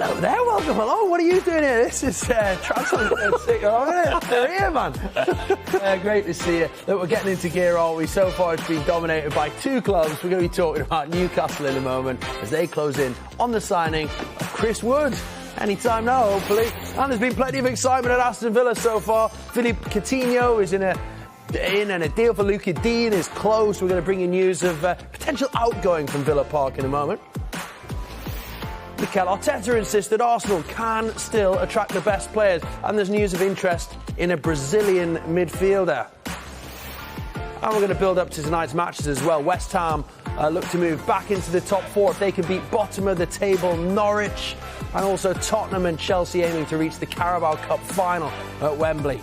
Hello there, welcome along. What are you doing here? This is Transfer Sick, isn't it? They're here, man. Great to see you. Look, we're getting into gear, aren't we? So far, it's been dominated by two clubs. We're going to be talking about Newcastle in a moment as they close in on the signing of Chris Wood. Anytime now, hopefully. And there's been plenty of excitement at Aston Villa so far. Philippe Coutinho is in and a deal for Luca Digne is close. We're going to bring you news of potential outgoing from Villa Park in a moment. Mikel Arteta insists that Arsenal can still attract the best players, and there's news of interest in a Brazilian midfielder. And we're going to build up to tonight's matches as well. West Ham look to move back into the top four if they can beat bottom of the table Norwich, and also Tottenham and Chelsea aiming to reach the Carabao Cup final at Wembley.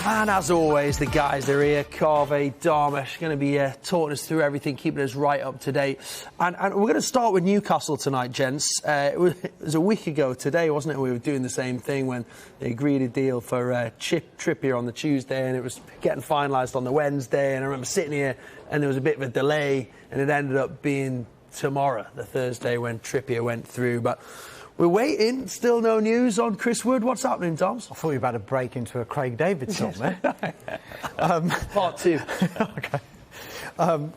And as always, the guys are here, Carve, Darmish, going to be talking us through everything, keeping us right up to date. And we're going to start with Newcastle tonight, gents. It was a week ago today, wasn't it? We were doing the same thing when they agreed a deal for Trippier on the Tuesday, and it was getting finalised on the Wednesday. And I remember sitting here, and there was a bit of a delay, and it ended up being tomorrow, the Thursday, when Trippier went through. But we're waiting. Still no news on Chris Wood. What's happening, Toms? I thought you were about to break into a Craig David song there. Part two. Okay.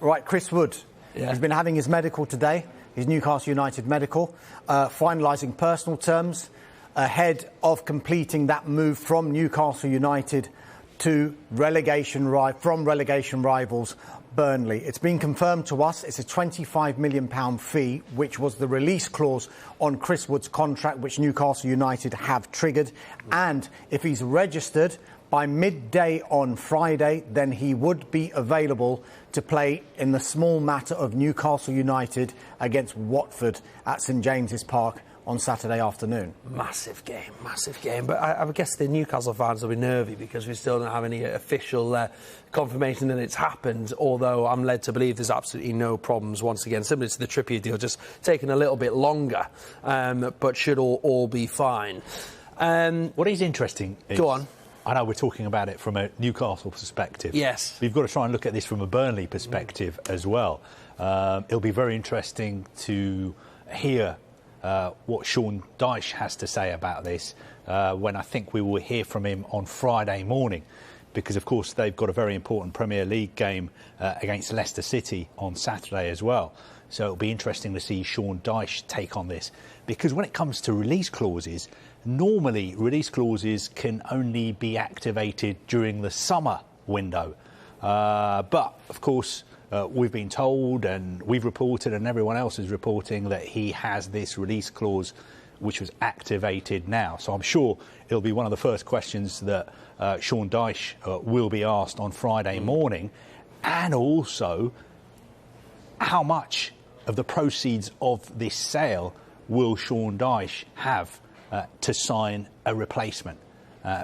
Right, Chris Wood. Yeah. He's been having his medical today, his Newcastle United medical, finalising personal terms ahead of completing that move from Newcastle United to relegation rivals Burnley. It's been confirmed to us it's a £25 million fee, which was the release clause on Chris Wood's contract, which Newcastle United have triggered. And if he's registered by midday on Friday, then he would be available to play in the small matter of Newcastle United against Watford at St James's Park on Saturday afternoon. Massive game. But I guess the Newcastle fans will be nervy because we still don't have any official confirmation that it's happened, although I'm led to believe there's absolutely no problems once again, similar to the Trippier deal, just taking a little bit longer, but should all be fine. What is interesting is, go on. I know we're talking about it from a Newcastle perspective. Yes. We've got to try and look at this from a Burnley perspective as well. It'll be very interesting to hear what Sean Dyche has to say about this when I think we will hear from him on Friday morning, because of course they've got a very important Premier League game against Leicester City on Saturday as well. So it'll be interesting to see Sean Dyche take on this, because when it comes to release clauses, normally release clauses can only be activated during the summer window, but of course we've been told, and we've reported, and everyone else is reporting, that he has this release clause which was activated now. So I'm sure it'll be one of the first questions that Sean Dyche will be asked on Friday morning. And also, how much of the proceeds of this sale will Sean Dyche have to sign a replacement?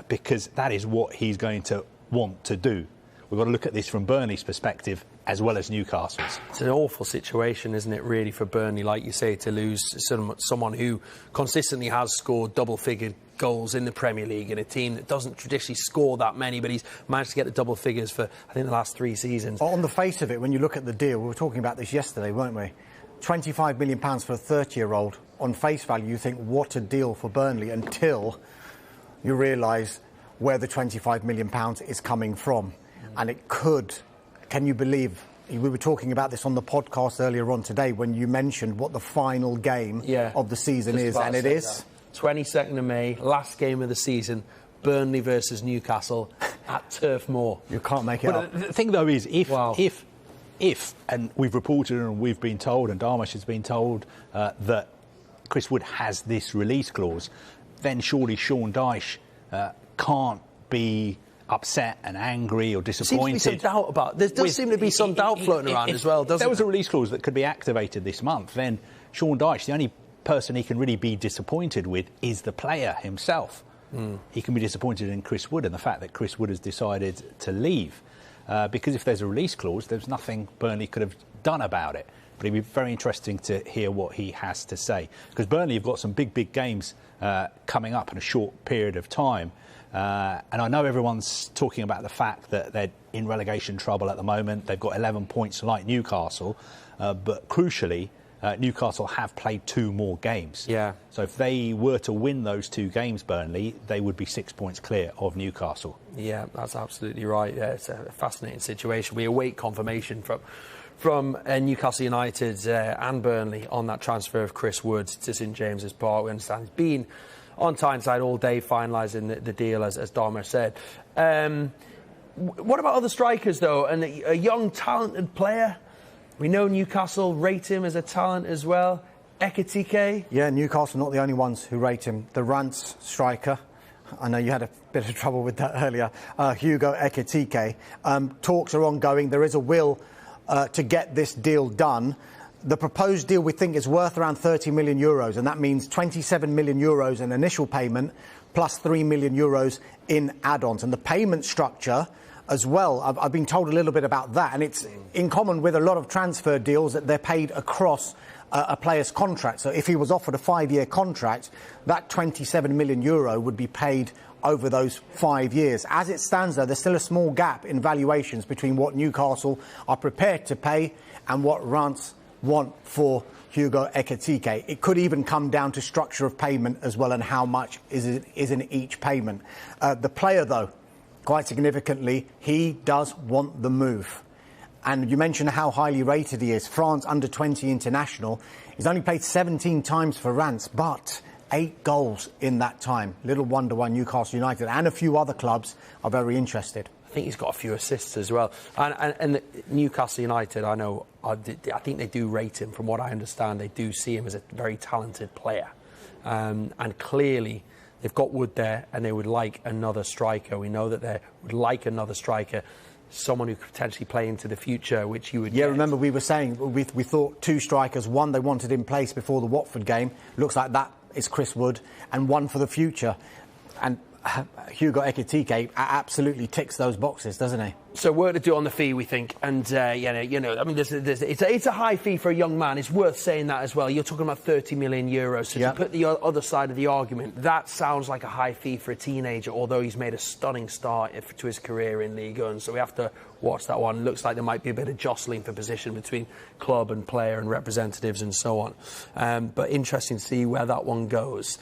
Because that is what he's going to want to do. We've got to look at this from Burnley's perspective as well as Newcastle's. It's an awful situation, isn't it, really, for Burnley, like you say, to lose someone who consistently has scored double-figure goals in the Premier League, in a team that doesn't traditionally score that many, but he's managed to get the double figures for, I think, the last 3 seasons. On the face of it, when you look at the deal, we were talking about this yesterday, weren't we? £25 million for a 30-year-old. On face value, you think, what a deal for Burnley, until you realise where the £25 million is coming from. And it could, can you believe, we were talking about this on the podcast earlier on today when you mentioned what the final game of the season is, and it is 22nd of May, last game of the season, Burnley versus Newcastle at Turf Moor. You can't make it up. The thing, though, is if, and we've reported and we've been told, and Darmish has been told, that Chris Wood has this release clause, then surely Sean Dyche can't be upset and angry or disappointed. Seems to be some doubt about. There does seem to be some doubt floating around as well, doesn't there? If there was a release clause that could be activated this month, then Sean Dyche, the only person he can really be disappointed with is the player himself. He can be disappointed in Chris Wood and the fact that Chris Wood has decided to leave, because if there's a release clause, there's nothing Burnley could have done about it. But it'd be very interesting to hear what he has to say, because Burnley have got some big games coming up in a short period of time. And I know everyone's talking about the fact that they're in relegation trouble at the moment. They've got 11 points like Newcastle, but crucially, Newcastle have played 2 more games. Yeah. So if they were to win those 2 games, Burnley, they would be 6 points clear of Newcastle. Yeah, that's absolutely right. Yeah, it's a fascinating situation. We await confirmation from Newcastle United and Burnley on that transfer of Chris Wood to St James's Park. We understand he's been on Tyneside all day finalising the deal, as Dharma said. What about other strikers, though? And a young, talented player? We know Newcastle rate him as a talent as well. Ekitike. Yeah, Newcastle not the only ones who rate him. The Rance striker, I know you had a bit of trouble with that earlier, Hugo Ekitike. Talks are ongoing. There is a will to get this deal done. The proposed deal we think is worth around 30 million euros, and that means 27 million euros in initial payment plus 3 million euros in add-ons. And the payment structure as well, I've been told a little bit about that, and it's in common with a lot of transfer deals that they're paid across a player's contract. So if he was offered a 5-year contract, that 27 million euro would be paid over those 5 years. As it stands, though, there's still a small gap in valuations between what Newcastle are prepared to pay and what Rance want for Hugo Ekitike. It could even come down to structure of payment as well, and how much is in each payment. The player, though, quite significantly, he does want the move. And you mentioned how highly rated he is. France under-20 international. He's only played 17 times for Rance, but 8 goals in that time. Little wonder why Newcastle United and a few other clubs are very interested. I think he's got a few assists as well. And Newcastle United, I think they do rate him. From what I understand, they do see him as a very talented player. And clearly, they've got Wood there, and they would like another striker. We know that they would like another striker, someone who could potentially play into the future, which you would get. Remember we were saying we thought 2 strikers, one they wanted in place before the Watford game. Looks like that is Chris Wood, and one for the future. And Hugo Ekitike absolutely ticks those boxes, doesn't he? So work to do on the fee, we think, and it's a high fee for a young man. It's worth saying that as well. You're talking about 30 million euros. So to put the other side of the argument, that sounds like a high fee for a teenager. Although he's made a stunning start to his career in League One, so we have to watch that one. Looks like there might be a bit of jostling for position between club and player and representatives and so on. But interesting to see where that one goes.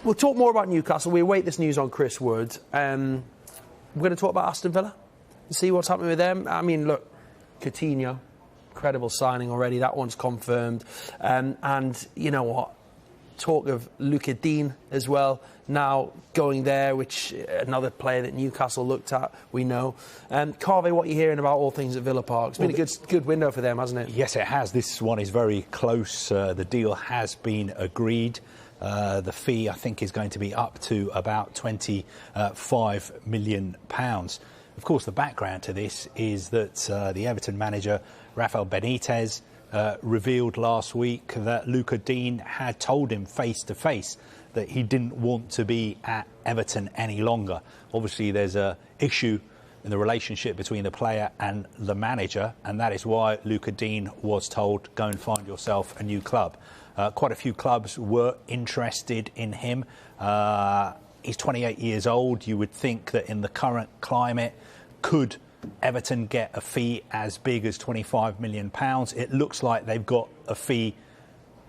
We'll talk more about Newcastle. We await this news on Chris Wood. We're going to talk about Aston Villa and see what's happening with them. I mean, look, Coutinho, incredible signing already. That one's confirmed. And you know what? Talk of Digne as well now going there, which another player that Newcastle looked at, we know. Carvey, what are you hearing about all things at Villa Park? It's been a good window for them, hasn't it? Yes, it has. This one is very close. The deal has been agreed. The fee, I think, is going to be up to about £25 million. Of course, the background to this is that the Everton manager, Rafael Benitez, revealed last week that Digne had told him face-to-face that he didn't want to be at Everton any longer. Obviously, there's an issue in the relationship between the player and the manager, and that is why Digne was told, go and find yourself a new club. Quite a few clubs were interested in him. He's 28 years old. You would think that in the current climate, could Everton get a fee as big as £25 million? It looks like they've got a fee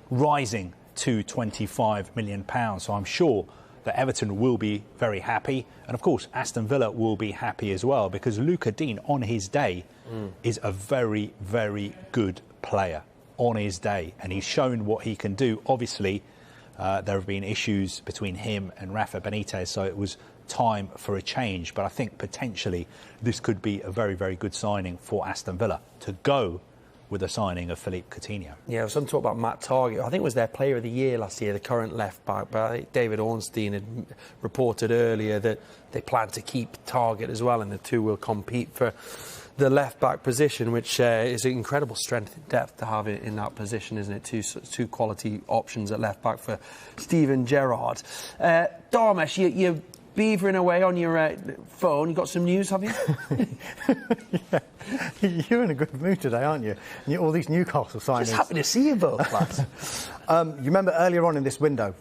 rising to £25 million. So I'm sure that Everton will be very happy. And of course, Aston Villa will be happy as well, because Digne on his day is a very, very good player. On his day, and he's shown what he can do. Obviously, there have been issues between him and Rafa Benitez, so it was time for a change. But I think potentially this could be a very, very good signing for Aston Villa to go with the signing of Philippe Coutinho. Yeah, some talk about Matt Targett. I think it was their player of the year last year, the current left back. But I think David Ornstein had reported earlier that they plan to keep Targett as well, and the two will compete for the left-back position, which is an incredible strength and depth to have it in that position, isn't it? Two quality options at left-back for Steven Gerrard. Dharmesh, you're beavering away on your phone. You got some news, have you? Yeah. You're in a good mood today, aren't you? And all these Newcastle signings. Just happy to see you both, lads. You remember earlier on in this window,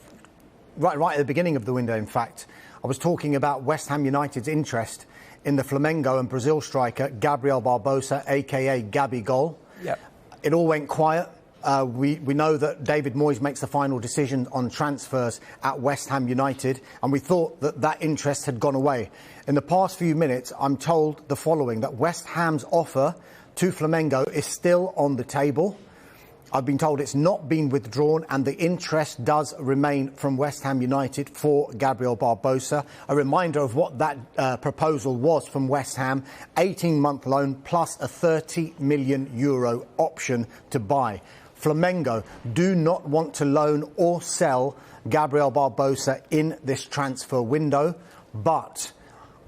right at the beginning of the window, in fact, I was talking about West Ham United's interest in the Flamengo and Brazil striker Gabriel Barbosa, a.k.a. Gabigol. Yep. It all went quiet. We know that David Moyes makes the final decision on transfers at West Ham United, and we thought that interest had gone away. In the past few minutes, I'm told the following, that West Ham's offer to Flamengo is still on the table. I've been told it's not been withdrawn, and the interest does remain from West Ham United for Gabriel Barbosa. A reminder of what that proposal was from West Ham: 18-month loan plus a €30 million option to buy. Flamengo do not want to loan or sell Gabriel Barbosa in this transfer window, but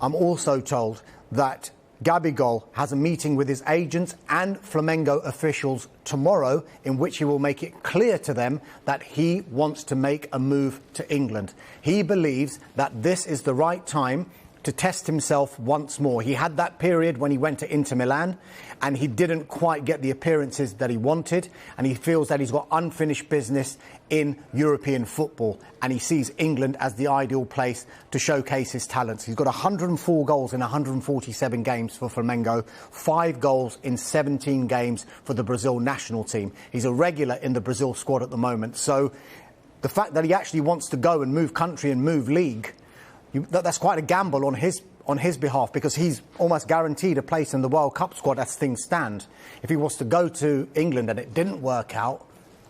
I'm also told that Gabigol has a meeting with his agents and Flamengo officials tomorrow, in which he will make it clear to them that he wants to make a move to England. He believes that this is the right time to test himself once more. He had that period when he went to Inter Milan and he didn't quite get the appearances that he wanted, and he feels that he's got unfinished business in European football, and he sees England as the ideal place to showcase his talents. He's got 104 goals in 147 games for Flamengo, 5 goals in 17 games for the Brazil national team. He's a regular in the Brazil squad at the moment. So the fact that he actually wants to go and move country and move league, that's quite a gamble on his behalf, because he's almost guaranteed a place in the World Cup squad as things stand. If he was to go to England and it didn't work out,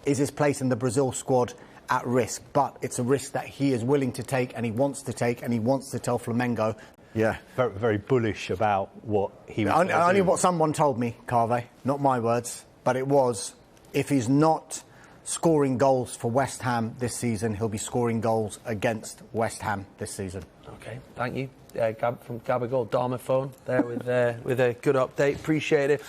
is his place in the Brazil squad at risk? But it's a risk that he is willing to take, and he wants to take, and he wants to tell Flamengo. Yeah. Very, very bullish about what he was only what someone told me, Carve, not my words, but it was, if he's not scoring goals for West Ham this season, he'll be scoring goals against West Ham this season. Okay, thank you. From Gabigol, Dharma phone there with a good update. Appreciate it.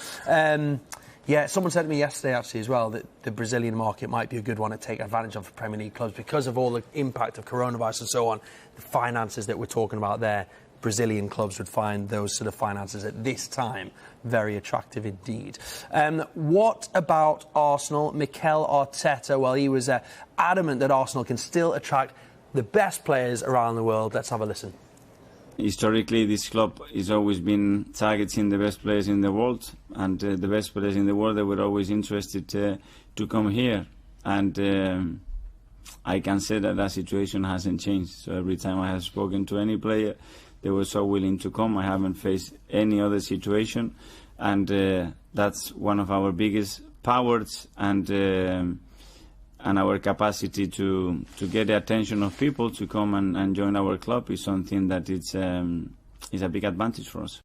Yeah, someone said to me yesterday actually as well that the Brazilian market might be a good one to take advantage of for Premier League clubs because of all the impact of coronavirus and so on. The finances that we're talking about there, Brazilian clubs would find those sort of finances at this time very attractive indeed. What about Arsenal? Mikel Arteta, well, he was adamant that Arsenal can still attract the best players around the world. Let's have a listen. Historically, this club has always been targeting the best players in the world, and the best players in the world, they were always interested to come here. And I can say that that situation hasn't changed. So every time I have spoken to any player, they were so willing to come. I haven't faced any other situation, and that's one of our biggest powers and our capacity to get the attention of people to come and join our club is something that is a big advantage for us.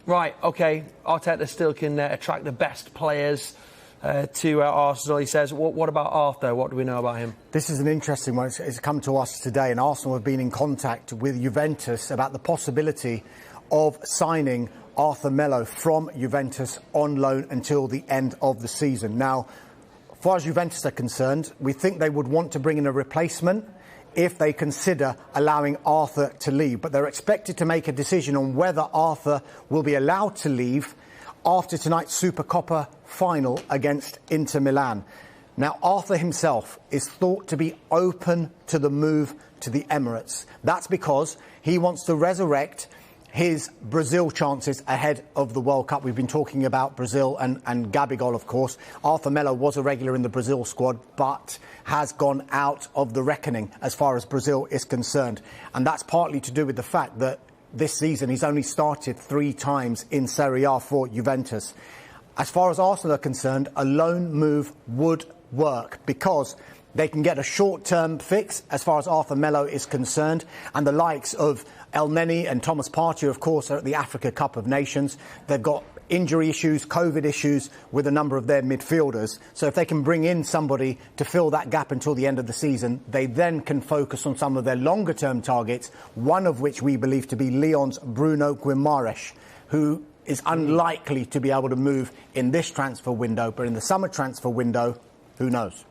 Right, OK, Arteta still can attract the best players to Arsenal, he says. What about Arthur? What do we know about him? This is an interesting one. It's come to us today, and Arsenal have been in contact with Juventus about the possibility of signing Arthur Melo from Juventus on loan until the end of the season. Now, as far as Juventus are concerned, we think they would want to bring in a replacement if they consider allowing Arthur to leave. But they're expected to make a decision on whether Arthur will be allowed to leave after tonight's Supercoppa final against Inter Milan. Now, Arthur himself is thought to be open to the move to the Emirates. That's because he wants to resurrect his Brazil chances ahead of the World Cup. We've been talking about Brazil and Gabigol, of course. Arthur Melo was a regular in the Brazil squad, but has gone out of the reckoning as far as Brazil is concerned. And that's partly to do with the fact that this season he's only started 3 times in Serie A for Juventus. As far as Arsenal are concerned, a loan move would work because they can get a short-term fix as far as Arthur Melo is concerned, and the likes of El Neni and Thomas Partey, of course, are at the Africa Cup of Nations. They've got injury issues, COVID issues with a number of their midfielders. So if they can bring in somebody to fill that gap until the end of the season, they then can focus on some of their longer-term targets, one of which we believe to be Lyon's Bruno Guimaraes, who is unlikely to be able to move in this transfer window, but in the summer transfer window, who knows?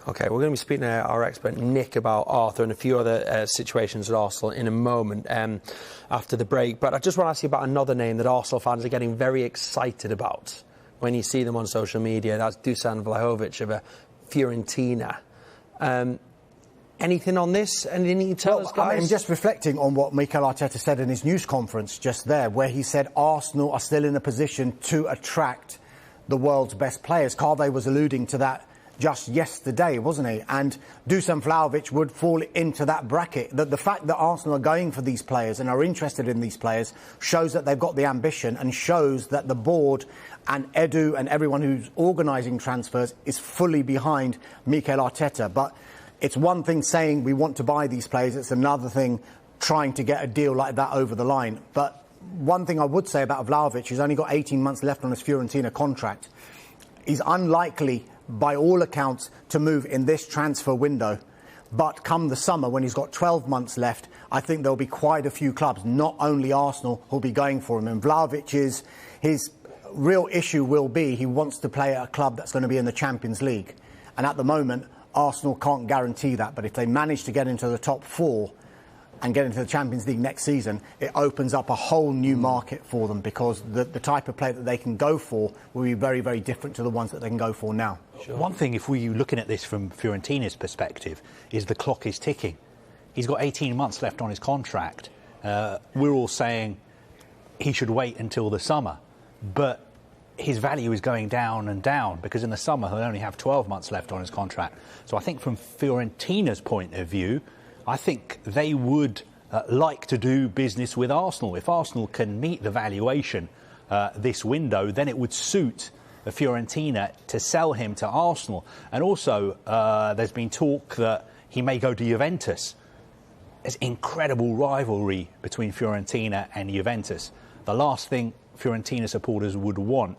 OK, we're going to be speaking to our expert Nick about Arthur and a few other situations at Arsenal in a moment after the break. But I just want to ask you about another name that Arsenal fans are getting very excited about when you see them on social media. That's Dusan Vlahovic of Fiorentina. Anything on this? Anything you can tell us, guys? I'm just reflecting on what Mikel Arteta said in his news conference just there, where he said Arsenal are still in a position to attract the world's best players. Carve was alluding to that just yesterday, wasn't he? And Dusan Vlahovic would fall into that bracket. The fact that Arsenal are going for these players and are interested in these players shows that they've got the ambition, and shows that the board and Edu and everyone who's organising transfers is fully behind Mikel Arteta. But it's one thing saying we want to buy these players, it's another thing trying to get a deal like that over the line. But one thing I would say about Vlahovic, who's only got 18 months left on his Fiorentina contract, he's unlikely, by all accounts, to move in this transfer window. But come the summer, when he's got 12 months left, I think there'll be quite a few clubs, not only Arsenal, who'll be going for him. And Vlahovic, his real issue will be he wants to play at a club that's going to be in the Champions League. And at the moment, Arsenal can't guarantee that. But if they manage to get into the top 4 and get into the Champions League next season, it opens up a whole new market for them, because the type of player that they can go for will be very, very different to the ones that they can go for now. Sure. One thing, if we're looking at this from Fiorentina's perspective, is the clock is ticking. He's got 18 months left on his contract. We're all saying he should wait until the summer, but his value is going down and down, because in the summer he'll only have 12 months left on his contract. So I think from Fiorentina's point of view, I think they would like to do business with Arsenal. If Arsenal can meet the valuation this window, then it would suit Fiorentina to sell him to Arsenal. And also, there's been talk that he may go to Juventus. There's incredible rivalry between Fiorentina and Juventus. The last thing Fiorentina supporters would want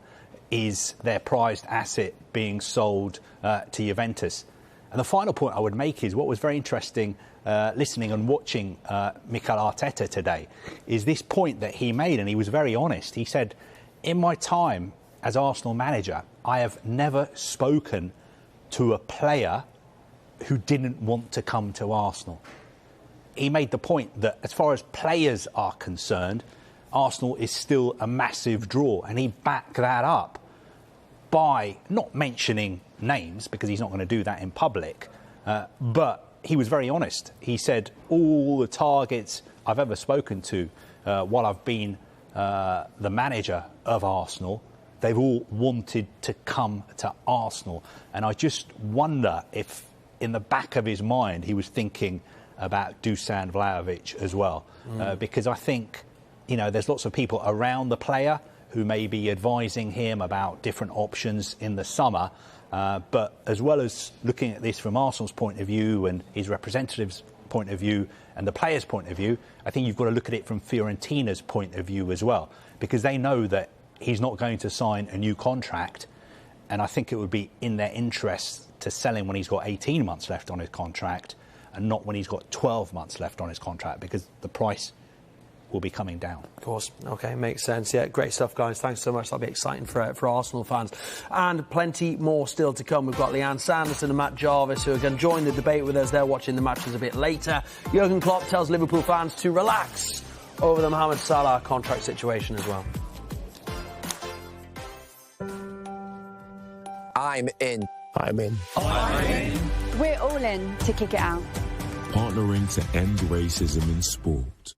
is their prized asset being sold to Juventus. And the final point I would make is what was very interesting listening and watching Mikel Arteta today is this point that he made, and he was very honest. He said, in my time as Arsenal manager, I have never spoken to a player who didn't want to come to Arsenal. He made the point that as far as players are concerned, Arsenal is still a massive draw, and he backed that up by not mentioning names, because he's not going to do that in public, but he was very honest. He said all the targets I've ever spoken to while I've been the manager of Arsenal, they've all wanted to come to Arsenal. And I just wonder if in the back of his mind he was thinking about Dusan Vlahovic as well, because I think, you know, there's lots of people around the player who may be advising him about different options in the summer. But as well as looking at this from Arsenal's point of view and his representatives' point of view and the players' point of view, I think you've got to look at it from Fiorentina's point of view as well, because they know that he's not going to sign a new contract, and I think it would be in their interest to sell him when he's got 18 months left on his contract and not when he's got 12 months left on his contract, because the price will be coming down. Of course. OK, makes sense. Yeah, great stuff, guys. Thanks so much. That'll be exciting for Arsenal fans. And plenty more still to come. We've got Leanne Sanderson and Matt Jarvis, who are going to join the debate with us. They're watching the matches a bit later. Jurgen Klopp tells Liverpool fans to relax over the Mohamed Salah contract situation as well. I'm in. I'm in. I'm in. We're all in to kick it out. Partnering to end racism in sport.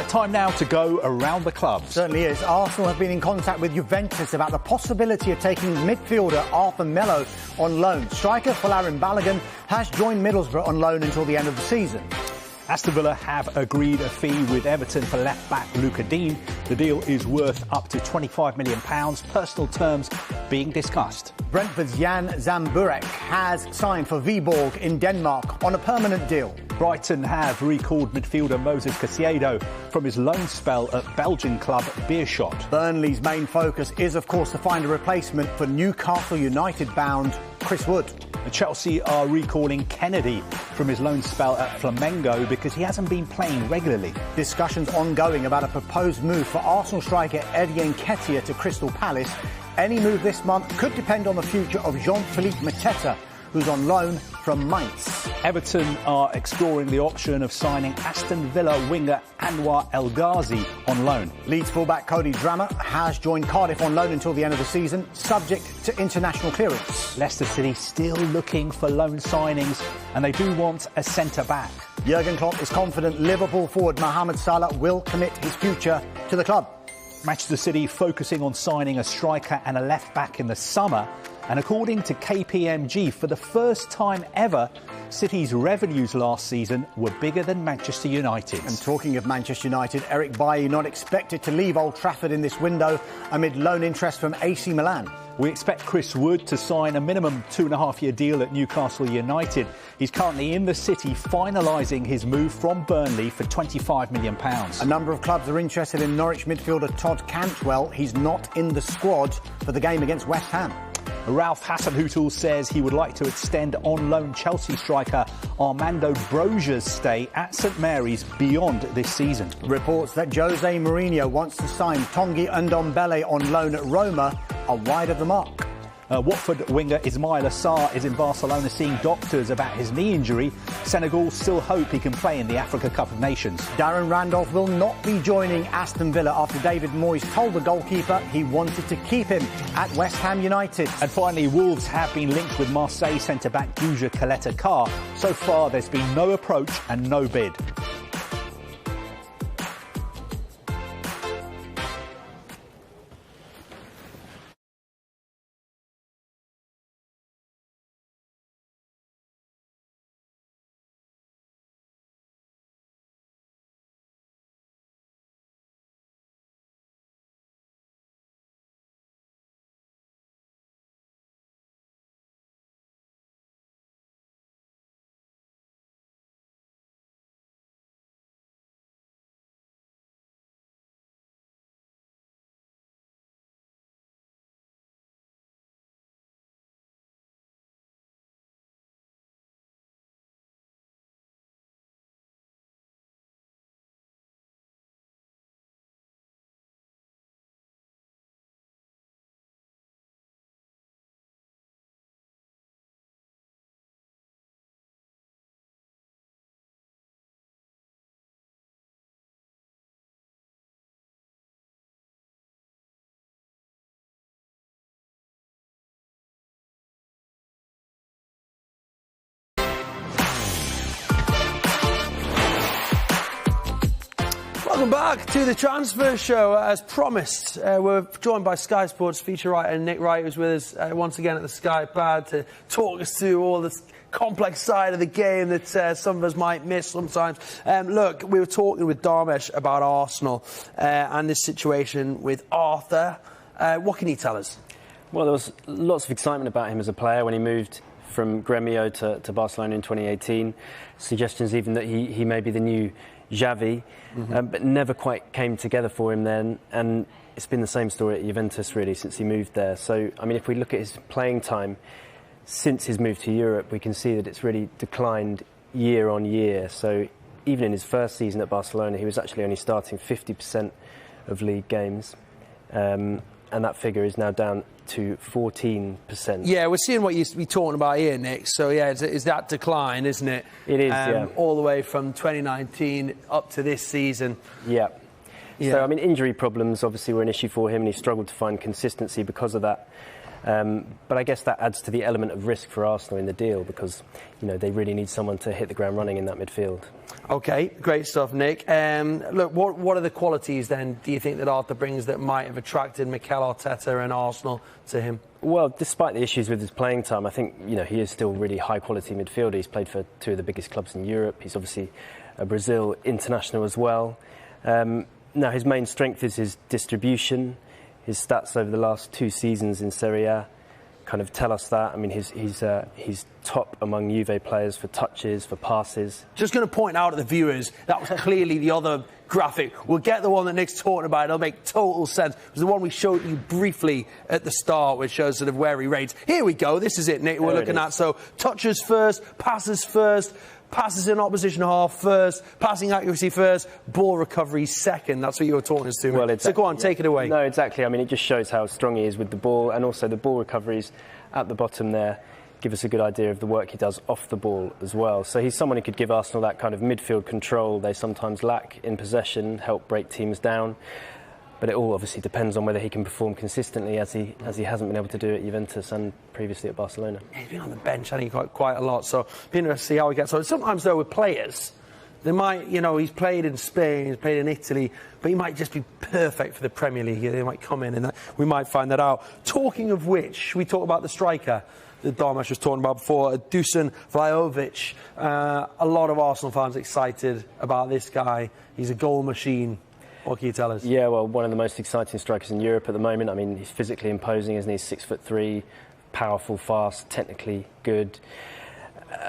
Time now to go around the clubs. Certainly is. Arsenal have been in contact with Juventus about the possibility of taking midfielder Arthur Melo on loan. Striker Folarin Balogun has joined Middlesbrough on loan until the end of the season. Aston Villa have agreed a fee with Everton for left-back Digne. The deal is worth up to £25 million, personal terms being discussed. Brentford's Jan Zamburek has signed for Viborg in Denmark on a permanent deal. Brighton have recalled midfielder Moses Caicedo from his loan spell at Belgian club Beerschot. Burnley's main focus is, of course, to find a replacement for Newcastle United-bound Chris Wood. Chelsea are recalling Kennedy from his loan spell at Flamengo because he hasn't been playing regularly. Discussions ongoing about a proposed move for Arsenal striker Eddie Nketiah to Crystal Palace. Any move this month could depend on the future of Jean-Philippe Mateta, who's on loan from Mainz. Everton are exploring the option of signing Aston Villa winger Anwar El Ghazi on loan. Leeds fullback Cody Drammer has joined Cardiff on loan until the end of the season, subject to international clearance. Leicester City still looking for loan signings, and they do want a centre-back. Jurgen Klopp is confident Liverpool forward Mohamed Salah will commit his future to the club. Manchester City focusing on signing a striker and a left-back in the summer. And according to KPMG, for the first time ever, City's revenues last season were bigger than Manchester United's. And talking of Manchester United, Eric Bailly not expected to leave Old Trafford in this window amid loan interest from AC Milan. We expect Chris Wood to sign a minimum 2.5-year deal at Newcastle United. He's currently in the city finalising his move from Burnley for £25 million. A number of clubs are interested in Norwich midfielder Todd Cantwell. He's not in the squad for the game against West Ham. Ralph Hasenhüttl says he would like to extend on-loan Chelsea striker Armando Broja's stay at St Mary's beyond this season. Reports that Jose Mourinho wants to sign Tanguy Ndombele on loan at Roma are wide of the mark. Watford winger Ismail Assar is in Barcelona seeing doctors about his knee injury. Senegal still hope he can play in the Africa Cup of Nations. Darren Randolph will not be joining Aston Villa after David Moyes told the goalkeeper he wanted to keep him at West Ham United. And finally, Wolves have been linked with Marseille centre-back Guja Kaleta-Kar. So far, there's been no approach and no bid. Welcome back to the Transfer Show. As promised, we're joined by Sky Sports feature writer Nick Wright, who's with us once again at the Sky Pad to talk us through all this complex side of the game that some of us might miss sometimes. Look, we were talking with Dharmesh about Arsenal and this situation with Arthur. What can he tell us? Well, there was lots of excitement about him as a player when he moved from Gremio to Barcelona in 2018. Suggestions even that he may be the new Xavi, but never quite came together for him then, and it's been the same story at Juventus really since he moved there. So, I mean, if we look at his playing time since his move to Europe, we can see that it's really declined year on year. So even in his first season at Barcelona, he was actually only starting 50% of league games, and that figure is now down to 14%. Yeah, we're seeing what you're talking about here, Nick. So, yeah, it's that decline, isn't it? It is, yeah. All the way from 2019 up to this season. Yeah. So, I mean, injury problems obviously were an issue for him, and he struggled to find consistency because of that. But I guess that adds to the element of risk for Arsenal in the deal because, they really need someone to hit the ground running in that midfield. OK, great stuff, Nick. Look, what are the qualities then, do you think, that Arthur brings that might have attracted Mikel Arteta and Arsenal to him? Well, despite the issues with his playing time, I think, he is still really high-quality midfielder. He's played for two of the biggest clubs in Europe. He's obviously a Brazil international as well. Now, his main strength is his distribution. His stats over the last 2 seasons in Serie A kind of tell us that. I mean, he's top among Juve players for touches, for passes. Just going to point out to the viewers, that was clearly the other graphic. We'll get the one that Nick's talking about. It'll make total sense. It was the one we showed you briefly at the start, which shows sort of where he rates. Here we go. This is it, Nick, we're looking at. So, touches first, passes first, passes in opposition half first, passing accuracy first, ball recovery second. That's what you were talking us to. Well, exactly, so go on, take it away. No, exactly. I mean, it just shows how strong he is with the ball, and also the ball recoveries at the bottom there give us a good idea of the work he does off the ball as well. So he's someone who could give Arsenal that kind of midfield control they sometimes lack in possession, help break teams down. But it all obviously depends on whether he can perform consistently as he hasn't been able to do at Juventus and previously at Barcelona. Yeah, he's been on the bench, hasn't he, quite a lot. So be interesting to see how he gets on. Sometimes, though, with players, they might, he's played in Spain, he's played in Italy, but he might just be perfect for the Premier League. They might come in and we might find that out. Talking of which, we talk about the striker that Darmash was talking about before, Dusan Vlahovic. A lot of Arsenal fans excited about this guy. He's a goal machine. What can you tell us? Yeah, well, one of the most exciting strikers in Europe at the moment. I mean, he's physically imposing, isn't he? He's 6'3", powerful, fast, technically good.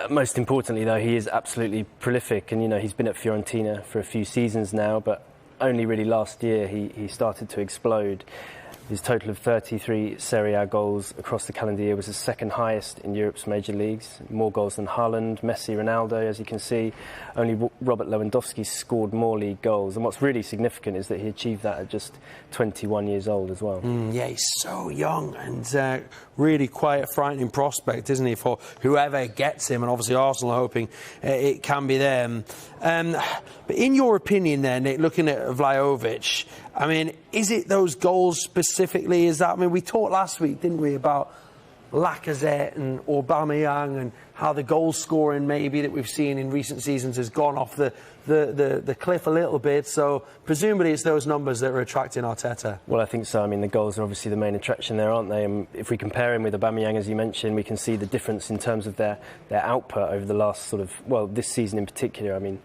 Most importantly, though, he is absolutely prolific. And, he's been at Fiorentina for a few seasons now, but only really last year he started to explode. His total of 33 Serie A goals across the calendar year was the second highest in Europe's major leagues. More goals than Haaland, Messi, Ronaldo, as you can see. Only Robert Lewandowski scored more league goals. And what's really significant is that he achieved that at just 21 years old as well. Yeah, he's so young and really quite a frightening prospect, isn't he, for whoever gets him. And obviously Arsenal are hoping it can be them. But in your opinion then, Nick, looking at Vlahovic, I mean, is it those goals specifically? We talked last week, didn't we, about Lacazette and Aubameyang and how the goal scoring maybe that we've seen in recent seasons has gone off the cliff a little bit. So presumably it's those numbers that are attracting Arteta. Well, I think so. I mean, the goals are obviously the main attraction there, aren't they? And if we compare him with Aubameyang, as you mentioned, we can see the difference in terms of their output over the last this season in particular. I mean,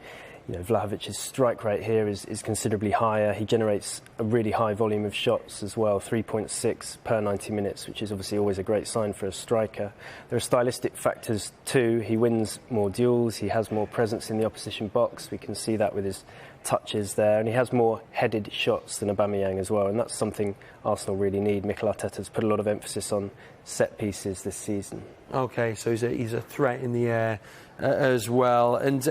Vlahovic's strike rate here is considerably higher. He generates a really high volume of shots as well, 3.6 per 90 minutes, which is obviously always a great sign for a striker. There are stylistic factors too. He wins more duels, he has more presence in the opposition box. We can see that with his touches there, and he has more headed shots than Aubameyang as well, and that's something Arsenal really need. Mikel Arteta's put a lot of emphasis on set pieces this season. OK, so he's a threat in the air as well. And,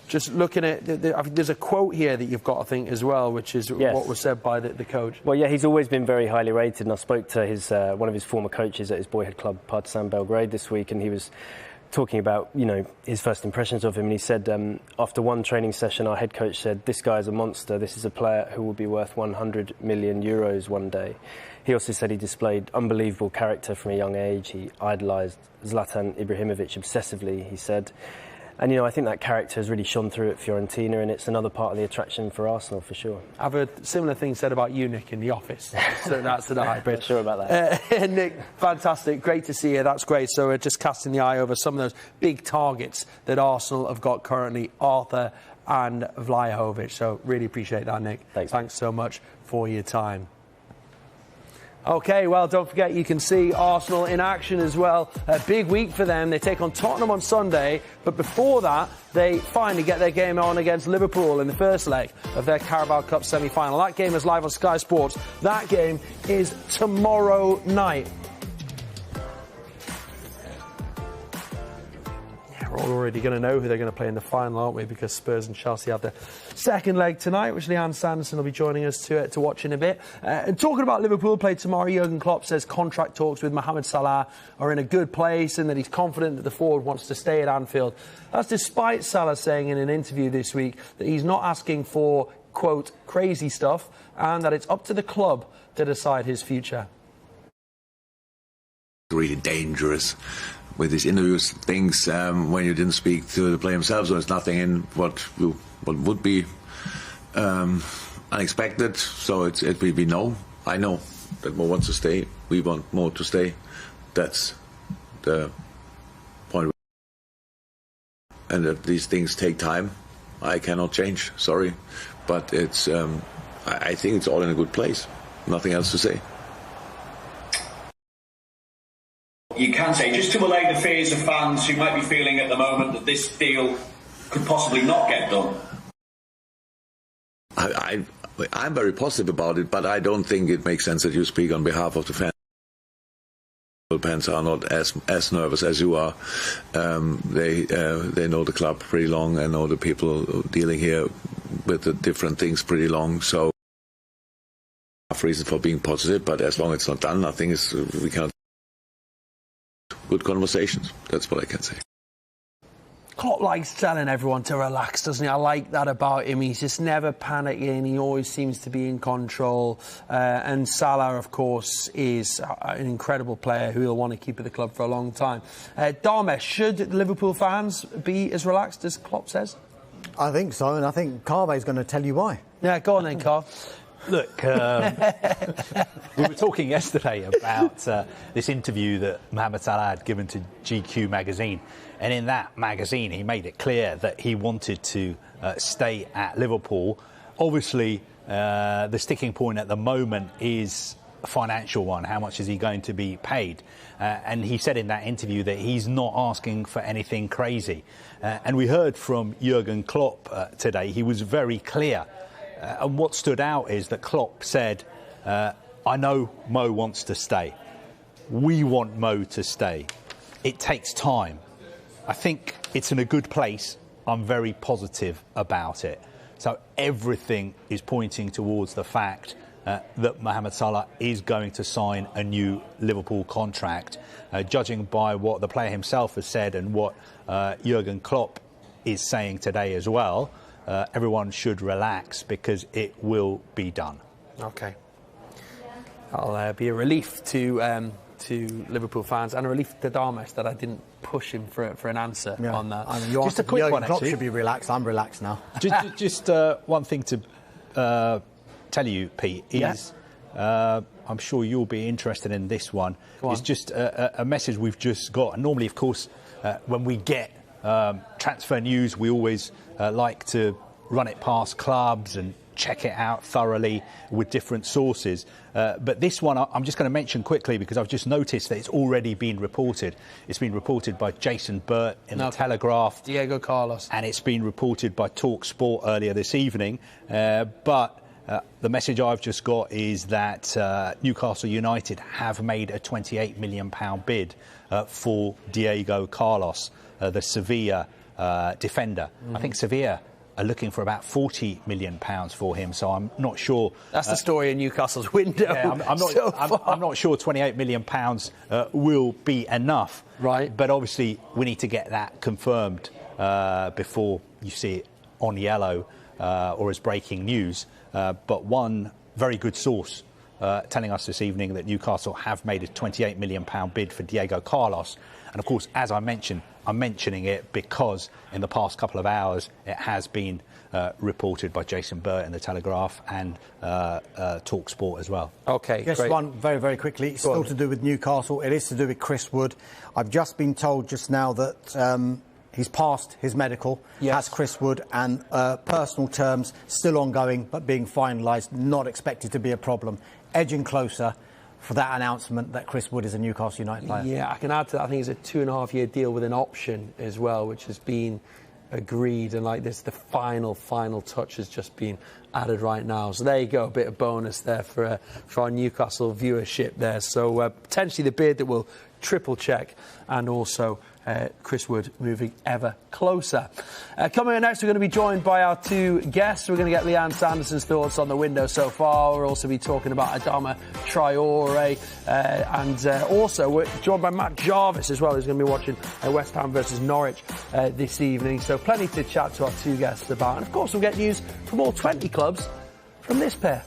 just looking at, I think there's a quote here that you've got, I think, as well, which is what was said by the coach. Well, yeah, he's always been very highly rated, and I spoke to one of his former coaches at his boyhood club, Partizan Belgrade, this week, and he was talking about, his first impressions of him, and he said, after one training session, our head coach said, "This guy is a monster. This is a player who will be worth 100 million euros one day." He also said he displayed unbelievable character from a young age. He idolised Zlatan Ibrahimovic obsessively, he said. And, I think that character has really shone through at Fiorentina, and it's another part of the attraction for Arsenal, for sure. I've heard similar things said about you, Nick, in the office. So that's the hybrid. Sure about that. Nick, fantastic. Great to see you. That's great. So we're just casting the eye over some of those big targets that Arsenal have got currently, Arthur and Vlahovic. So really appreciate that, Nick. Thanks so much for your time. OK, well, don't forget you can see Arsenal in action as well. A big week for them. They take on Tottenham on Sunday, but before that, they finally get their game on against Liverpool in the first leg of their Carabao Cup semi-final. That game is live on Sky Sports. That game is tomorrow night. We're already going to know who they're going to play in the final, aren't we? Because Spurs and Chelsea have their second leg tonight, which Leanne Sanderson will be joining us to watch in a bit. And talking about Liverpool play tomorrow, Jurgen Klopp says contract talks with Mohamed Salah are in a good place and that he's confident that the forward wants to stay at Anfield. That's despite Salah saying in an interview this week that he's not asking for, quote, crazy stuff, and that it's up to the club to decide his future. really dangerous with these interviews things when you didn't speak to the player himself. So there's nothing in what would be unexpected. So we know. I know that Mo wants to stay. We want Mo to stay. That's the point. And that these things take time. I cannot change. Sorry, but it's. I think it's all in a good place. Nothing else to say. You can say, just to allay the fears of fans who might be feeling at the moment that this deal could possibly not get done. I'm very positive about it, but I don't think it makes sense that you speak on behalf of the fans. Fans are not as nervous as you are. They know the club pretty long and know the people dealing here with the different things pretty long. So, enough reason for being positive. But as long as it's not done, nothing is. We cannot. Good conversations. That's what I can say. Klopp likes telling everyone to relax, doesn't he? I like that about him. He's just never panicking. He always seems to be in control. And Salah, of course, is an incredible player who will want to keep at the club for a long time. Dharmesh, should Liverpool fans be as relaxed as Klopp says? I think so, and I think Carve's going to tell you why. Yeah, go on then, Carve. Look, we were talking yesterday about this interview that Mohamed Salah had given to GQ magazine. And in that magazine, he made it clear that he wanted to stay at Liverpool. Obviously, the sticking point at the moment is a financial one. How much is he going to be paid? And he said in that interview that he's not asking for anything crazy. And we heard from Jurgen Klopp today. He was very clear. And what stood out is that Klopp said, I know Mo wants to stay. We want Mo to stay. It takes time. I think it's in a good place. I'm very positive about it. So everything is pointing towards the fact that Mohamed Salah is going to sign a new Liverpool contract. Judging by what the player himself has said and what Jurgen Klopp is saying today as well, everyone should relax because it will be done. OK. That'll be a relief to Liverpool fans and a relief to Dharmesh that I didn't push him for an answer on that. I mean, just a quick one, Klopp actually. should be relaxed. I'm relaxed now. Just one thing to tell you, Pete, is I'm sure you'll be interested in this one. It's just a message we've just got. And normally, of course, when we get transfer news, we always like to run it past clubs and check it out thoroughly with different sources. But this one I'm just going to mention quickly because I've just noticed that it's already been reported. It's been reported by Jason Burt in the Telegraph. Diego Carlos. And it's been reported by Talk Sport earlier this evening. But the message I've just got is that Newcastle United have made a £28 million bid for Diego Carlos, the Sevilla defender. I think Sevilla are looking for about £40 million for him, so I'm not sure. That's the story in Newcastle's window. Yeah, I'm not sure £28 million will be enough. Right. But obviously, we need to get that confirmed before you see it on yellow or as breaking news. But one very good source telling us this evening that Newcastle have made a £28 million bid for Diego Carlos. And of course, as I mentioned, I'm mentioning it because in the past couple of hours it has been reported by Jason Burt in the Telegraph and Talk Sport as well. OK, just great. one very, very quickly. It's still to do with Newcastle. It is to do with Chris Wood. I've just been told just now that he's passed his medical, as Chris Wood, and personal terms still ongoing but being finalised, not expected to be a problem. Edging closer for that announcement that Chris Wood is a Newcastle United player. Yeah, I can add to that. I think it's a 2.5-year deal with an option as well, which has been agreed. And like this, the final touch has just been added right now. So there you go, a bit of bonus there for our Newcastle viewership there. So potentially the bid that will triple check, and also Chris Wood moving ever closer. Coming up next, we're going to be joined by our two guests. We're going to get Leanne Sanderson's thoughts on the window so far. We'll also be talking about Adama Traoré, and also we're joined by Matt Jarvis as well, who's going to be watching West Ham versus Norwich this evening. So plenty to chat to our two guests about. And of course, we'll get news from all 20 clubs from this pair.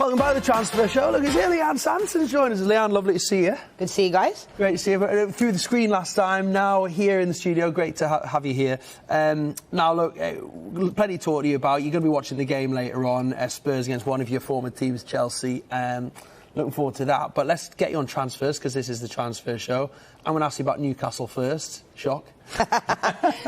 Welcome back to the Transfer Show. Look, it's here, Leanne Sanson's joining us. Leanne, lovely to see you. Good to see you guys. Great to see you. Through the screen last time, now here in the studio. Great to have you here. Now, look, plenty to talk to you about. You're going to be watching the game later on, Spurs against one of your former teams, Chelsea. Looking forward to that. But let's get you on transfers, because this is the Transfer Show. I'm going to ask you about Newcastle first. Shock.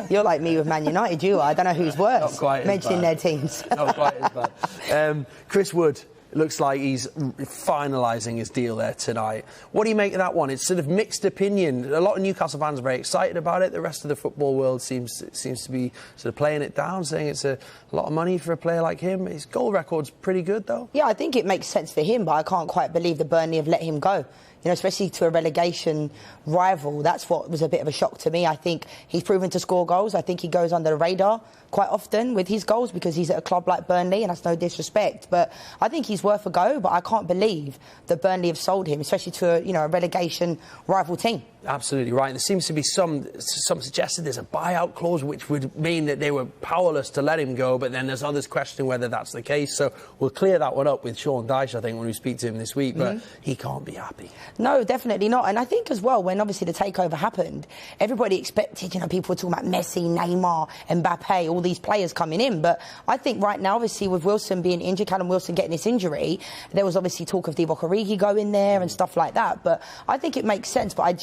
You're like me with Man United, you are. I don't know who's worse. Not quite mentioning their teams. Not quite as bad. Chris Wood. Looks like he's finalising his deal there tonight. What do you make of that one? It's sort of mixed opinion. A lot of Newcastle fans are very excited about it. The rest of the football world seems to be sort of playing it down, saying it's a lot of money for a player like him. His goal record's pretty good, though. Yeah, I think it makes sense for him, but I can't quite believe that Burnley have let him go. You know, especially to a relegation rival. That's what was a bit of a shock to me. I think he's proven to score goals. I think he goes under the radar quite often with his goals because he's at a club like Burnley, and that's no disrespect. But I think he's worth a go, but I can't believe that Burnley have sold him, especially to a relegation rival team. Absolutely right. There seems to be some suggested there's a buyout clause, which would mean that they were powerless to let him go, but then there's others questioning whether that's the case. So we'll clear that one up with Sean Dyche, I think, when we speak to him this week, but he can't be happy. No, definitely not. And I think as well, when obviously the takeover happened, everybody expected, people were talking about Messi, Neymar, Mbappe, all these players coming in. But I think right now, obviously, with Wilson being injured, Callum Wilson getting this injury, there was obviously talk of Divock Origi going there and stuff like that. But I think it makes sense. But I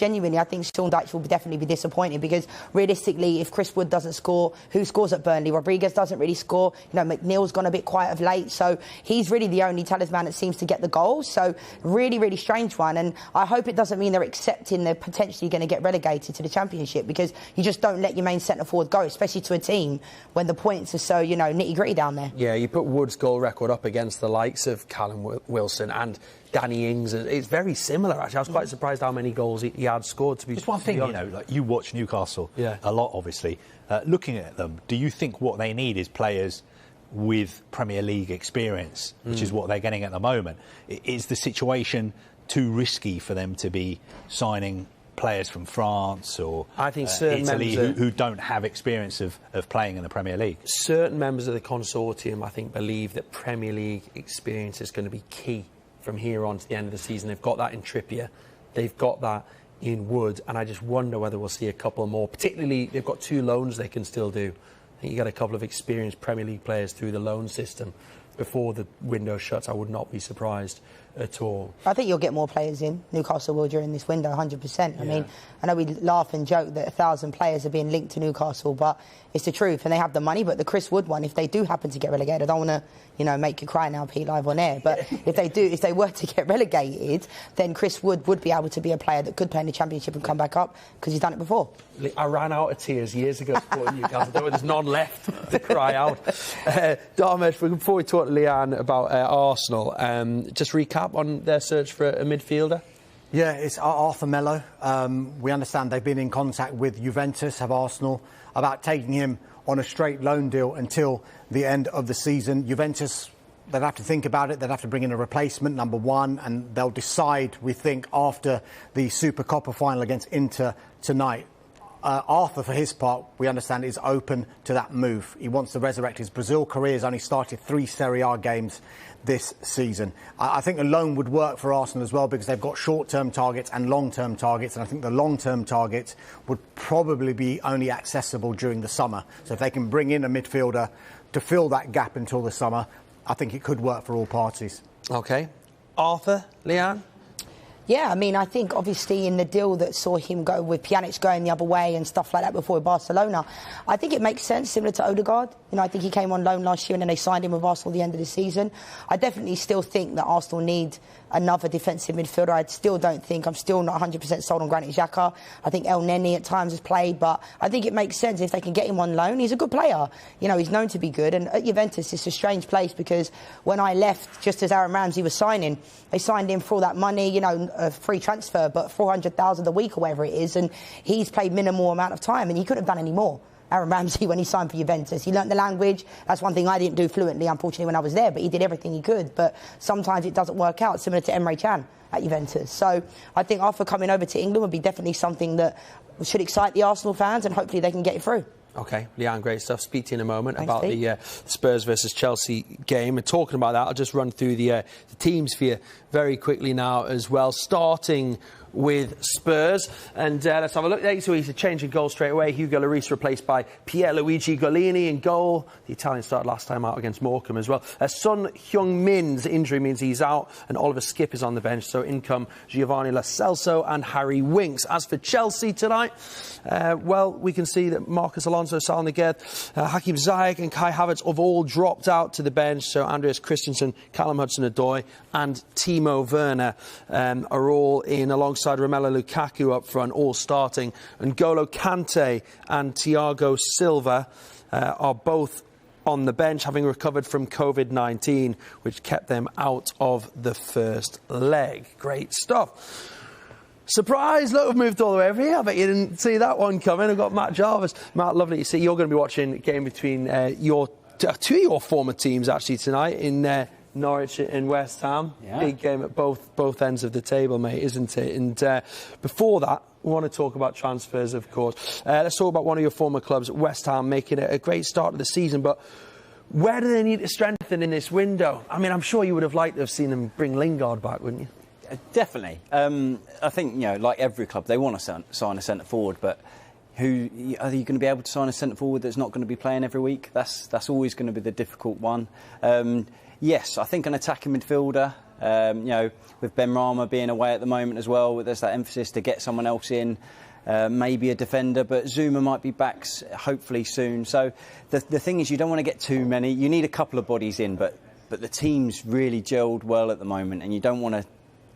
think Sean Dyche will definitely be disappointed because realistically, if Chris Wood doesn't score, who scores at Burnley? Rodriguez doesn't really score. McNeil's gone a bit quiet of late. So he's really the only talisman that seems to get the goals. So really, really strange one. And I hope it doesn't mean they're accepting they're potentially going to get relegated to the Championship, because you just don't let your main centre-forward go, especially to a team when the points are so, nitty-gritty down there. Yeah, you put Wood's goal record up against the likes of Callum Wilson and Danny Ings. It's very similar, actually. I was quite surprised how many goals he had scored, to be honest. Just one thing, you watch Newcastle a lot, obviously. Looking at them, do you think what they need is players with Premier League experience, which is what they're getting at the moment? Is the situation too risky for them to be signing players from France or Italy who don't have experience of playing in the Premier League? Certain members of the consortium, I think, believe that Premier League experience is going to be key from here on to the end of the season. They've got that in Trippier, they've got that in Wood, and I just wonder whether we'll see a couple more. Particularly, they've got 2 loans they can still do. I think you got a couple of experienced Premier League players through the loan system before the window shuts. I would not be surprised at all. I think you'll get more players in. Newcastle will during this window, 100%. I mean, I know we laugh and joke that 1,000 players are being linked to Newcastle, but it's the truth, and they have the money. But the Chris Wood one, if they do happen to get relegated, I don't want to, make you cry now, Pete, live on air. But if they were to get relegated, then Chris Wood would be able to be a player that could play in the Championship and come back up, because he's done it before. I ran out of tears years ago supporting Newcastle. There's none left to cry out. Darmesh, before we talk to Leanne about Arsenal, just recap on their search for a midfielder. Yeah, it's Arthur Melo. We understand they've been in contact with Juventus, have Arsenal, about taking him on a straight loan deal until the end of the season. Juventus, they'd have to think about it. They'd have to bring in a replacement, number one, and they'll decide, we think, after the Super Coppa final against Inter tonight. Arthur, for his part, we understand, is open to that move. He wants to resurrect his Brazil career. He's only started 3 Serie A games this season. I think a loan would work for Arsenal as well, because they've got short-term targets and long-term targets, and I think the long-term targets would probably be only accessible during the summer. So if they can bring in a midfielder to fill that gap until the summer, I think it could work for all parties. OK. Arthur, Leanne? Yeah, I mean, I think obviously in the deal that saw him go with Pjanic going the other way and stuff like that before Barcelona, I think it makes sense, similar to Odegaard. I think he came on loan last year and then they signed him with Arsenal at the end of the season. I definitely still think that Arsenal need another defensive midfielder. I'm still not 100% sold on Granit Xhaka. I think El Neni at times has played, but I think it makes sense if they can get him on loan. He's a good player. He's known to be good. And at Juventus, it's a strange place, because when I left, just as Aaron Ramsey was signing, they signed him for all that money, a free transfer, but 400,000 a week or whatever it is, and he's played minimal amount of time, and he couldn't have done any more. Aaron Ramsey, when he signed for Juventus, he learnt the language. That's one thing I didn't do fluently, unfortunately, when I was there, but he did everything he could. But sometimes it doesn't work out, similar to Emre Can at Juventus. So I think Arthur coming over to England would be definitely something that should excite the Arsenal fans, and hopefully they can get it through. Okay, Leanne, great stuff. Speak to you in a moment Thanks, about Steve. the Spurs versus Chelsea game. And talking about that, I'll just run through the teams for you very quickly now as well, starting with Spurs. And let's have a look. So he's a change in goal straight away. Hugo Lloris replaced by Pierluigi Golini in goal. The Italian started last time out against Morecambe as well. Son Heung-min's injury means he's out, and Oliver Skipp is on the bench. So in come Giovanni Lo Celso and Harry Winks. As for Chelsea tonight, well, we can see that Marcus Alonso, Sal Niguez, Hakim Ziyech and Kai Havertz have all dropped out to the bench. So Andreas Christensen, Callum Hudson-Odoi and Timo Werner are all in alongside Romelu Lukaku up front, all starting. And N'Golo Kante and Thiago Silva are both on the bench, having recovered from COVID-19, which kept them out of the first leg. Great stuff. Surprise! Look, we've moved all the way over here. I bet you didn't see that one coming. I've got Matt Jarvis. Matt, lovely to see you. You're going to be watching a game between two of your former teams, actually, tonight in Norwich and West Ham. Yeah. Big game at both ends of the table, mate, isn't it? And before that, we want to talk about transfers, of course. Let's talk about one of your former clubs, West Ham, making a great start to the season. But where do they need to strengthen in this window? I mean, I'm sure you would have liked to have seen them bring Lingard back, wouldn't you? Definitely. I think, like every club, they want to sign a centre forward, but are you going to be able to sign a centre forward that's not going to be playing every week? That's always going to be the difficult one. Yes, I think an attacking midfielder, with Ben Rama being away at the moment as well, there's that emphasis to get someone else in, maybe a defender, but Zuma might be back hopefully soon. So the thing is, you don't want to get too many. You need a couple of bodies in, but the team's really gelled well at the moment, and you don't want to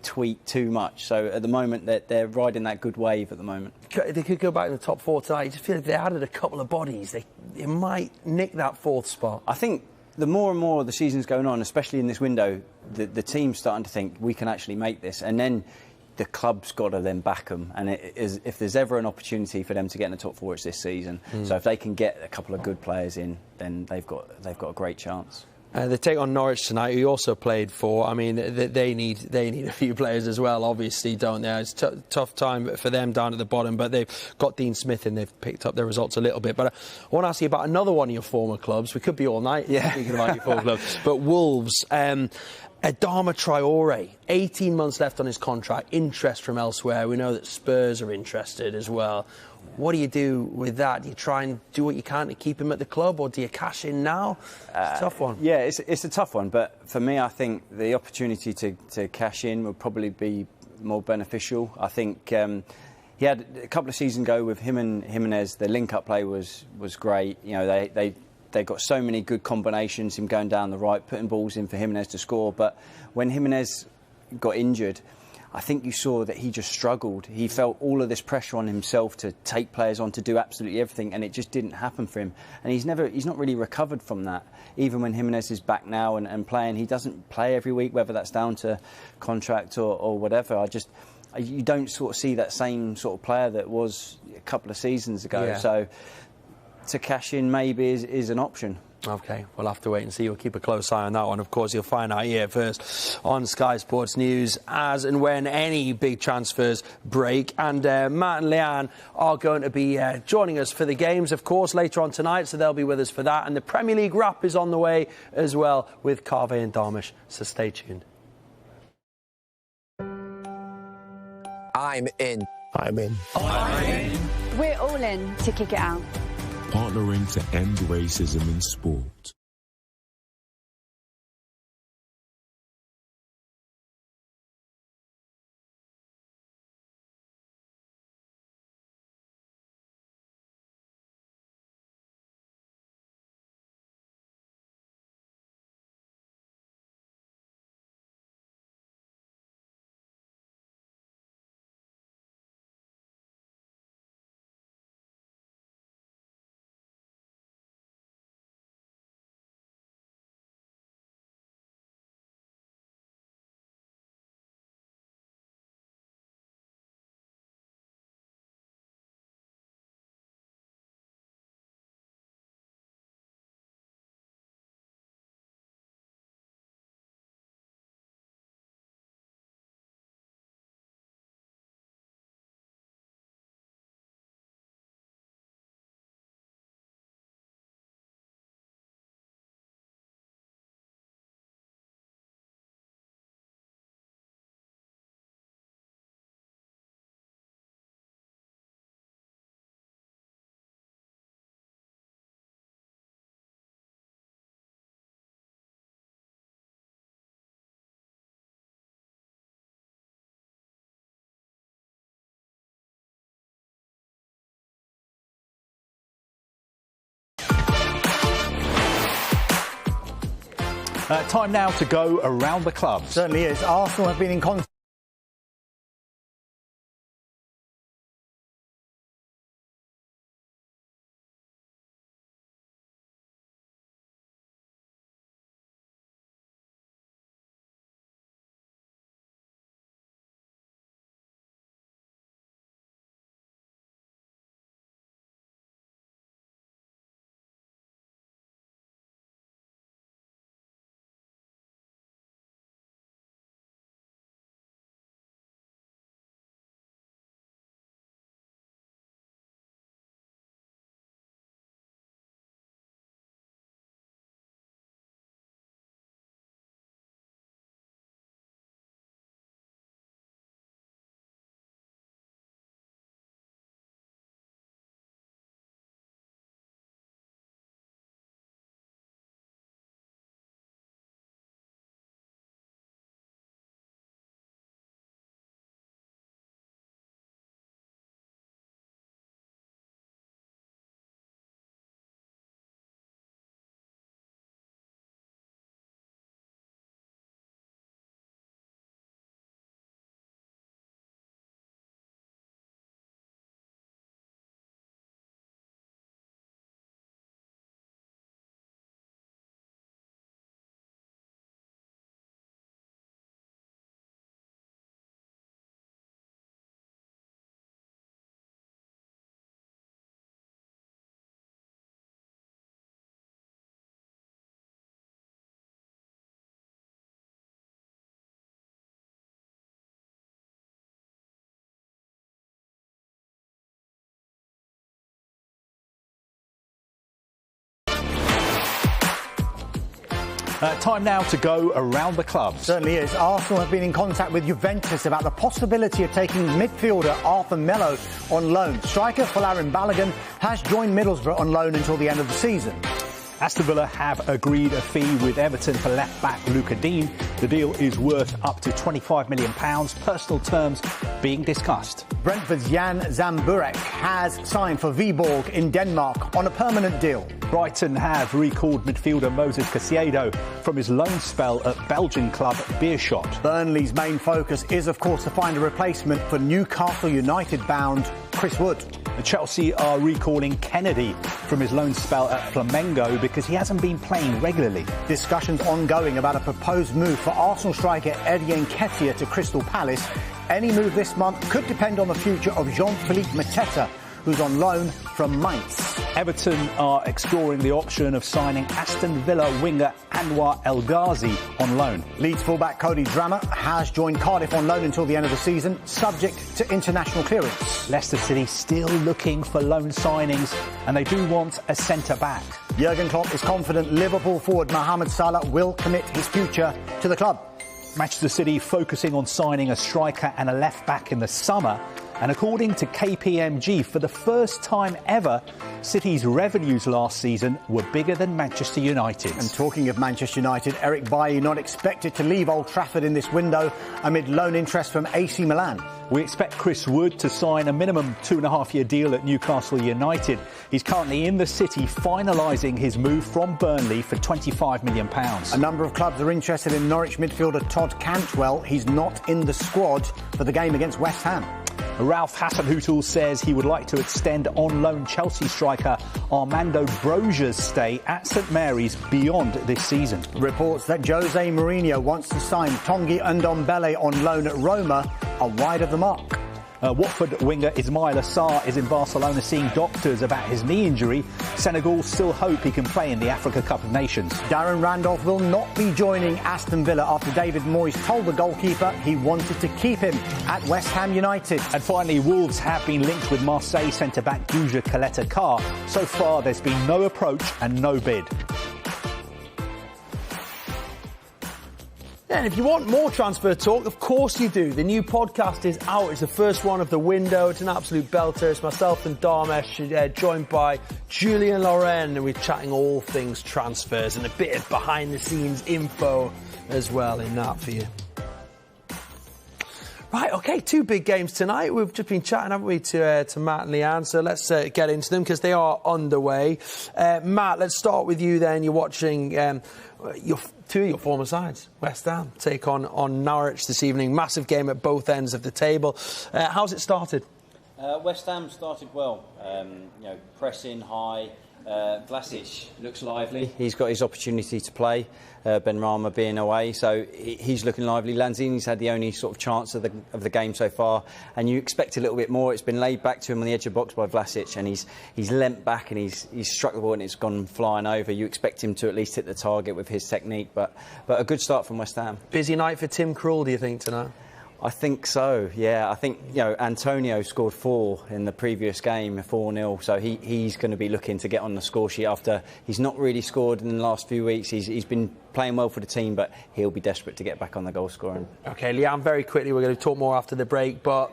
tweak too much. So at the moment, they're riding that good wave at the moment. They could go back in the top four tonight. You just feel like they added a couple of bodies. They might nick that fourth spot. I think the more and more the season's going on, especially in this window, the team's starting to think we can actually make this, and then the club's got to then back them. And if there's ever an opportunity for them to get in the top four, it's this season. So if they can get a couple of good players in, then they've got a great chance. They take on Norwich tonight, who you also played for. I mean, they need a few players as well, obviously, don't they? It's a tough time for them down at the bottom, but they've got Dean Smith and they've picked up their results a little bit. But I want to ask you about another one of your former clubs. We could be all night speaking about your former clubs. But Wolves, Adama Traoré, 18 months left on his contract, interest from elsewhere. We know that Spurs are interested as well. What do you do with that? Do you try and do what you can to keep him at the club, or do you cash in now? It's a tough one. Yeah, it's a tough one, but for me, I think the opportunity to cash in would probably be more beneficial. I think he had a couple of seasons ago with him and Jimenez. The link-up play was great. They got so many good combinations, him going down the right, putting balls in for Jimenez to score. But when Jimenez got injured, I think you saw that he just struggled. He felt all of this pressure on himself to take players on, to do absolutely everything, and it just didn't happen for him. And he's not really recovered from that. Even when Jimenez is back now and playing, he doesn't play every week, whether that's down to contract or whatever. You don't sort of see that same sort of player that was a couple of seasons ago. Yeah. So to cash in maybe is an option. OK, we'll have to wait and see. We'll keep a close eye on that one. Of course, you'll find out here first on Sky Sports News as and when any big transfers break. And Matt and Leanne are going to be joining us for the games, of course, later on tonight, so they'll be with us for that. And the Premier League wrap is on the way as well with Carvey and Darmish, so stay tuned. I'm in. We're all in to kick it out. Partnering to end racism in sport. Time now to go around the clubs. Certainly is. Arsenal have been in contact. Time now to go around the clubs. Certainly is. Arsenal have been in contact with Juventus about the possibility of taking midfielder Arthur Melo on loan. Striker Folarin Balogun has joined Middlesbrough on loan until the end of the season. Aston Villa have agreed a fee with Everton for left-back Luca Digne. The deal is worth up to £25 million, personal terms being discussed. Brentford's Jan Zamburek has signed for Viborg in Denmark on a permanent deal. Brighton have recalled midfielder Moses Caicedo from his loan spell at Belgian club Beerschot. Burnley's main focus is, of course, to find a replacement for Newcastle United-bound Chris Wood. Chelsea are recalling Kennedy from his loan spell at Flamengo because he hasn't been playing regularly. Discussions ongoing about a proposed move for Arsenal striker Eddie Nketiah to Crystal Palace. Any move this month could depend on the future of Jean-Philippe Mateta, who's on loan from Mainz. Everton are exploring the option of signing Aston Villa winger Anwar El Ghazi on loan. Leeds fullback Cody Drammer has joined Cardiff on loan until the end of the season, subject to international clearance. Leicester City still looking for loan signings, and they do want a centre-back. Jurgen Klopp is confident Liverpool forward Mohamed Salah will commit his future to the club. Manchester City focusing on signing a striker and a left-back in the summer. And according to KPMG, for the first time ever, City's revenues last season were bigger than Manchester United's. And talking of Manchester United, Eric Bailly not expected to leave Old Trafford in this window amid loan interest from AC Milan. We expect Chris Wood to sign a minimum 2.5-year deal at Newcastle United. He's currently in the city finalising his move from Burnley for £25 million. A number of clubs are interested in Norwich midfielder Todd Cantwell. He's not in the squad for the game against West Ham. Ralph Hasenhüttl says he would like to extend on-loan Chelsea striker Armando Broja's stay at St Mary's beyond this season. Reports that Jose Mourinho wants to sign Tanguy Ndombele on loan at Roma are wide of the mark. Watford winger Ismail Assar is in Barcelona seeing doctors about his knee injury. Senegal still hope he can play in the Africa Cup of Nations. Darren Randolph will not be joining Aston Villa after David Moyes told the goalkeeper he wanted to keep him at West Ham United. And finally, Wolves have been linked with Marseille centre-back Guja Kaleta-Kar. So far, there's been no approach and no bid. And if you want more transfer talk, of course you do. The new podcast is out. It's the first one of the window. It's an absolute belter. It's myself and Dharmesh, joined by Julian Loren, and we're chatting all things transfers and a bit of behind-the-scenes info as well in that for you. Right, OK, 2 big games tonight. We've just been chatting, haven't we, to Matt and Leanne, so let's get into them because they are underway. Matt, let's start with you then. You're watching two of your former sides, West Ham, take on Norwich this evening. Massive game at both ends of the table. How's it started? West Ham started well, pressing high. Vlasic looks lively. He's got his opportunity to play. Benrahma being away, so he's looking lively. Lanzini's had the only sort of chance of the game so far, and you expect a little bit more. It's been laid back to him on the edge of the box by Vlasic, and he's leant back and he's struck the ball and it's gone flying over. You expect him to at least hit the target with his technique, but a good start from West Ham. Busy night for Tim Krul, do you think, tonight? I think so, yeah. I think, Antonio scored 4 in the previous game, 4-0, so he's going to be looking to get on the score sheet after he's not really scored in the last few weeks. He's been playing well for the team, but he'll be desperate to get back on the goal scoring. OK, Leanne, very quickly, we're going to talk more after the break, but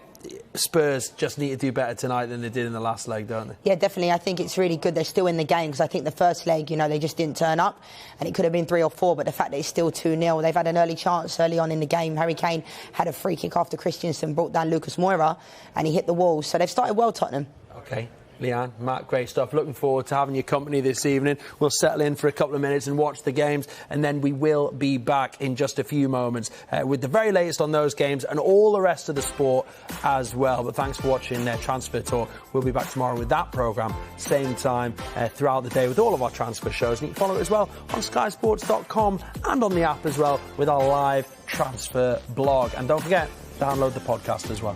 Spurs just need to do better tonight than they did in the last leg, don't they? Yeah, definitely. I think it's really good they're still in the game because I think the first leg, they just didn't turn up and it could have been 3 or 4, but the fact that it's still 2-0, they've had an early chance early on in the game. Harry Kane had a free kick after Christensen brought down Lucas Moura and he hit the wall, so they've started well, Tottenham. OK. Leanne, Matt, great stuff. Looking forward to having your company this evening. We'll settle in for a couple of minutes and watch the games, and then we will be back in just a few moments with the very latest on those games and all the rest of the sport as well. But thanks for watching Transfer Talk. We'll be back tomorrow with that programme, same time throughout the day with all of our transfer shows. And you can follow it as well on skysports.com and on the app as well with our live transfer blog. And don't forget, download the podcast as well.